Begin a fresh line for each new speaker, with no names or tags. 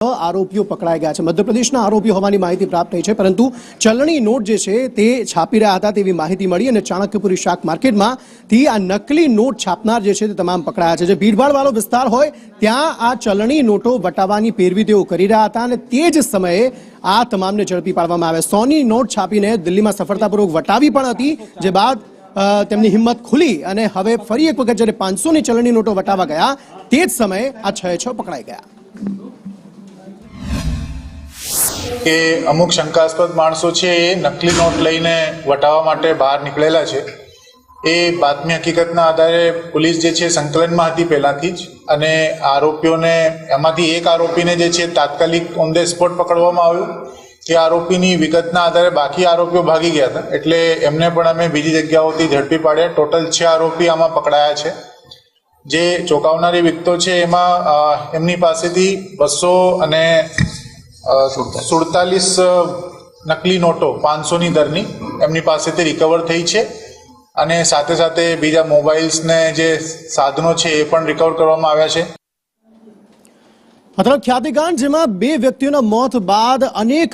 આરોપીઓ પકડાઈ ગયા છે। મધ્યપ્રદેશના આરોપી હોવાની માહિતી પ્રાપ્ત થઈ છે, પરંતુ ચલણી નોટ જે છે તે છાપી રહ્યા હતા તેવી માહિતી મળી અને ચાણક્યપુરી શાક માર્કેટમાંથી આ નકલી નોટ છાપનાર જે છે તે તમામ પકડાયા છે। જે ભીડભાડવાળો વિસ્તાર હોય ત્યાં આ ચલણી નોટો વટાવવાની પેરવી તેઓ કરી રહ્યા હતા અને તે જ સમયે આ તમામને ઝડપી પાડવામાં આવ્યા। 100ની નોટ છાપીને દિલ્હીમાં સફળતાપૂર્વક વટાવી પણ હતી, જે બાદ તેમની હિંમત ખુલી અને હવે ફરી એક વખત જ્યારે 500ની ચલણી નોટો વટાવવા ગયા તે જ સમયે આ 6 પકડાઈ ગયા।
કે અમુક શંકાસ્પદ માણસો છે એ નકલી નોટ લઈને વટાવવા માટે બહાર નીકળેલા છે। એ બાતમી હકીકતના આધારે પોલીસ જે છે સંકલનમાં હતી પહેલાથી જ, અને આરોપીઓને એમાંથી એક આરોપીને જે છે તાત્કાલિક ઓન ધ સ્પોટ પકડવામાં આવ્યો। એ આરોપીની વિગતના આધારે બાકી આરોપીઓ ભાગી ગયા હતા, એટલે એમને પણ અમે બીજી જગ્યાઓથી ઝડપી પાડ્યા। ટોટલ 6 આરોપી આમાં પકડાયા છે। જે ચોંકાવનારી વિગતો છે એમાં એમની પાસેથી 247 નકલી નોટો 500ની દરની એમની પાસેથી રિકવર થઈ છે, અને સાથે સાથે બીજા મોબાઈલ્સ ને જે સાધનો છે એ પણ રિકવર કરવામાં આવ્યા છે।
મતલબ ખ્યાતિકાંડ જેમાં 2 વ્યક્તિઓના મોત બાદ અનેક